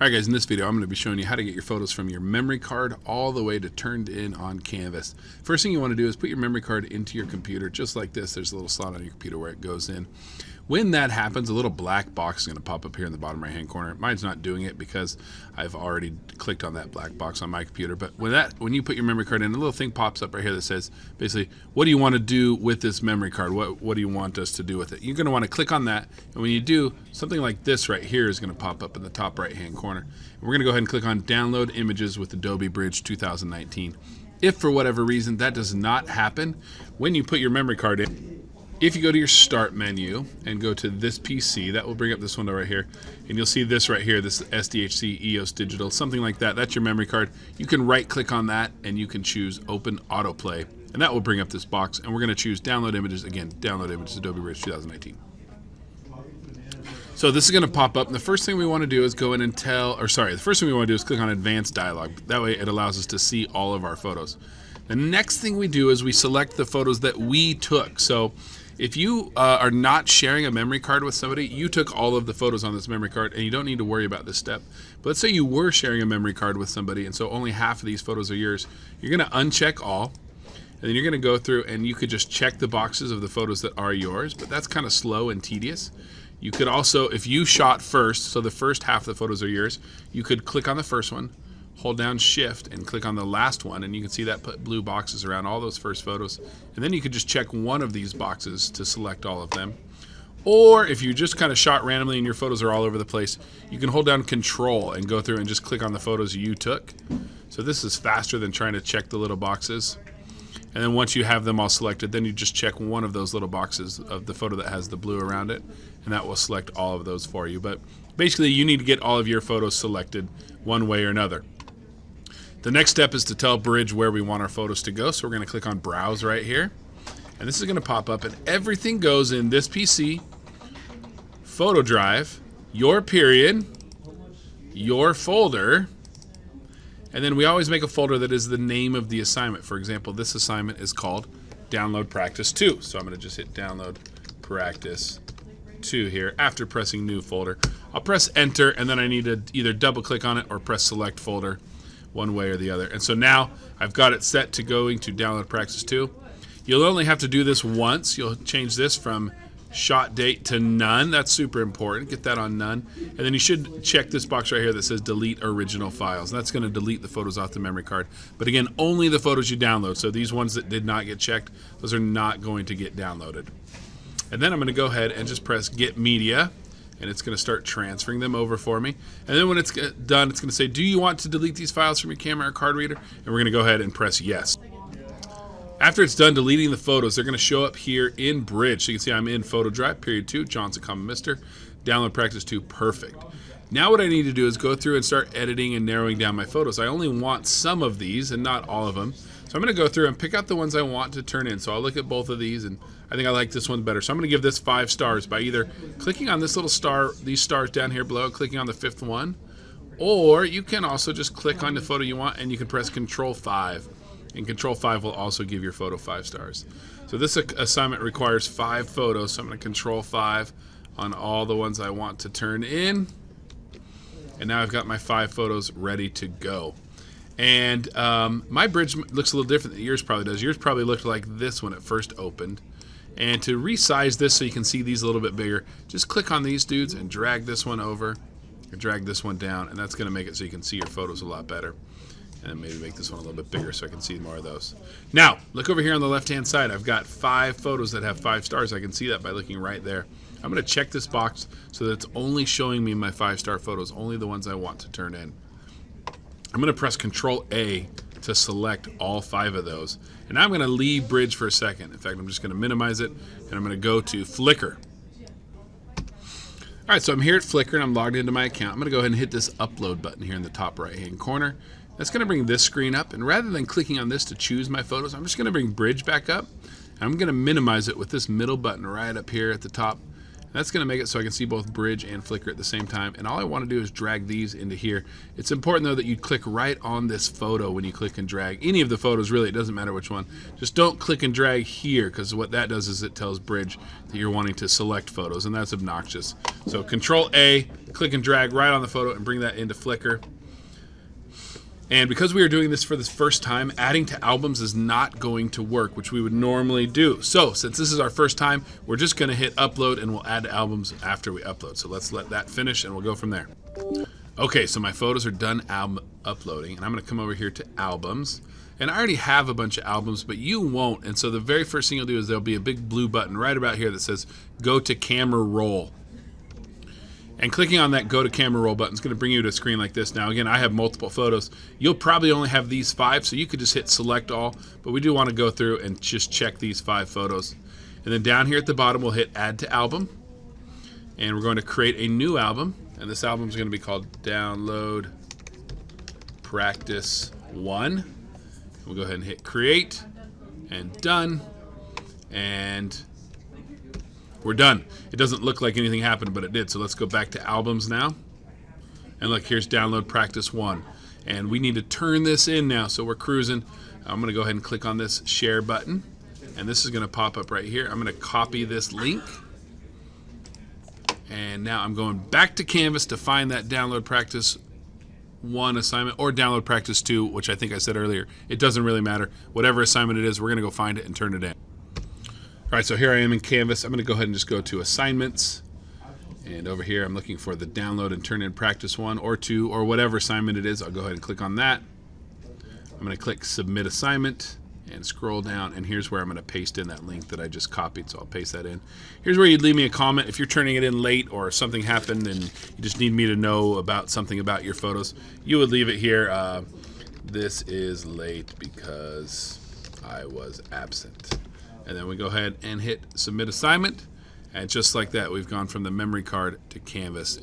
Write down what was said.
Alright guys, in this video I'm going to be showing you how to get your photos from your memory card all the way to turned in on canvas. First thing you want to do is put your memory card into your computer just like this. There's a little slot on your computer where it goes in. When that happens, a little black box is going to pop up here in the bottom right hand corner. Mine's not doing it because I've already clicked on that black box on my computer. But when you put your memory card in, a little thing pops up right here that says basically, what do you want to do with this memory card? What do you want us to do with it? You're going to want to click on that, and when you do, something like this right here is going to pop up in the top right hand corner. And we're going to go ahead and click on Download Images with Adobe Bridge 2019. If for whatever reason that does not happen, when you put your memory card in, if you go to your Start menu and go to this PC, that will bring up this window right here, and you'll see this right here, this SDHC EOS Digital, something like that. That's your memory card. You can right-click on that, and you can choose Open Autoplay, and that will bring up this box, and we're going to choose Download Images. Again, Download Images, Adobe Bridge 2019. So this is going to pop up, and the first thing we want to do is go in and the first thing we want to do is click on Advanced Dialog. That way it allows us to see all of our photos. The next thing we do is we select the photos that we took. So if you are not sharing a memory card with somebody, you took all of the photos on this memory card, and you don't need to worry about this step. But let's say you were sharing a memory card with somebody, and so only half of these photos are yours. You're going to uncheck all, and then you're going to go through, and you could just check the boxes of the photos that are yours, but that's kind of slow and tedious. You could also, if you shot first, so the first half of the photos are yours, you could click on the first one, hold down Shift, and click on the last one, and you can see that put blue boxes around all those first photos. And then you could just check one of these boxes to select all of them. Or if you just kind of shot randomly and your photos are all over the place, you can hold down Control and go through and just click on the photos you took. So this is faster than trying to check the little boxes. And then once you have them all selected, then you just check one of those little boxes of the photo that has the blue around it, and that will select all of those for you. But basically, you need to get all of your photos selected one way or another. The next step is to tell Bridge where we want our photos to go. So we're going to click on Browse right here. And this is going to pop up, and everything goes in this PC, photo drive, your period, your folder, and then we always make a folder that is the name of the assignment. For example, this assignment is called Download Practice 2. So I'm going to just hit Download Practice 2 here after pressing New Folder. I'll press Enter, and then I need to either double click on it or press Select Folder, one way or the other. And so now I've got it set to going to Download Practice 2. You'll only have to do this once. You'll change this from shot date to none. That's super important. Get that on none. And then you should check this box right here that says Delete Original Files. That's going to delete the photos off the memory card. But again, only the photos you download. So these ones that did not get checked, those are not going to get downloaded. And then I'm going to go ahead and just press Get Media, and it's going to start transferring them over for me. And then when it's done, it's going to say, do you want to delete these files from your camera or card reader? And we're going to go ahead and press Yes. After it's done deleting the photos, they're going to show up here in Bridge. So you can see I'm in Photo Drive, Period 2, Johnson, Mr. Download Practice 2, perfect. Now what I need to do is go through and start editing and narrowing down my photos. I only want some of these and not all of them. So I'm going to go through and pick out the ones I want to turn in. So I'll look at both of these, and I think I like this one better. So I'm going to give this 5 stars by either clicking on this little star, these stars down here below, clicking on the 5th one, or you can also just click on the photo you want, and you can press Control 5. And Control 5 will also give your photo 5 stars. So this assignment requires 5 photos, so I'm going to Control 5 on all the ones I want to turn in. And now I've got my 5 photos ready to go. And my Bridge looks a little different than yours probably does. Yours probably looked like this when it first opened. And to resize this so you can see these a little bit bigger, just click on these dudes and drag this one over, or drag this one down, and that's going to make it so you can see your photos a lot better. And maybe make this one a little bit bigger so I can see more of those. Now, look over here on the left-hand side. I've got 5 photos that have 5 stars. I can see that by looking right there. I'm going to check this box so that it's only showing me my 5-star photos, only the ones I want to turn in. I'm going to press Control A to select all 5 of those. And now I'm going to leave Bridge for a second. In fact, I'm just going to minimize it, and I'm going to go to Flickr. All right, so I'm here at Flickr, and I'm logged into my account. I'm going to go ahead and hit this Upload button here in the top right-hand corner. That's going to bring this screen up, and rather than clicking on this to choose my photos, I'm just going to bring Bridge back up, and I'm going to minimize it with this middle button right up here at the top. That's going to make it so I can see both Bridge and Flickr at the same time. And all I want to do is drag these into here. It's important, though, that you click right on this photo when you click and drag. Any of the photos, really, it doesn't matter which one. Just don't click and drag here, because what that does is it tells Bridge that you're wanting to select photos, and that's obnoxious. So Control-A, click and drag right on the photo and bring that into Flickr. And because we are doing this for the first time, adding to albums is not going to work, which we would normally do. So since this is our first time, we're just going to hit upload and we'll add to albums after we upload. So let's let that finish and we'll go from there. Okay, so my photos are done uploading, and I'm going to come over here to albums. And I already have a bunch of albums, but you won't. And so the very first thing you'll do is there'll be a big blue button right about here that says go to camera roll. And clicking on that Go to Camera Roll button is going to bring you to a screen like this. Now, again, I have multiple photos. You'll probably only have these 5, so you could just hit Select All. But we do want to go through and just check these 5 photos. And then down here at the bottom, we'll hit Add to Album. And we're going to create a new album. And this album is going to be called Download Practice 1. We'll go ahead and hit Create. And Done. And we're done. It doesn't look like anything happened, but it did. So let's go back to albums now. And look, here's Download Practice 1. And we need to turn this in now, so we're cruising. I'm going to go ahead and click on this share button. And this is going to pop up right here. I'm going to copy this link. And now I'm going back to Canvas to find that Download Practice 1 assignment, or Download Practice 2, which I think I said earlier. It doesn't really matter. Whatever assignment it is, we're going to go find it and turn it in. All right, so here I am in Canvas. I'm going to go ahead and just go to Assignments. And over here, I'm looking for the Download and Turn in Practice 1 or 2 or whatever assignment it is. I'll go ahead and click on that. I'm going to click Submit Assignment and scroll down. And here's where I'm going to paste in that link that I just copied. So I'll paste that in. Here's where you'd leave me a comment. If you're turning it in late or something happened and you just need me to know about something about your photos, you would leave it here. This is late because I was absent. And then we go ahead and hit Submit Assignment. And just like that, we've gone from the memory card to Canvas.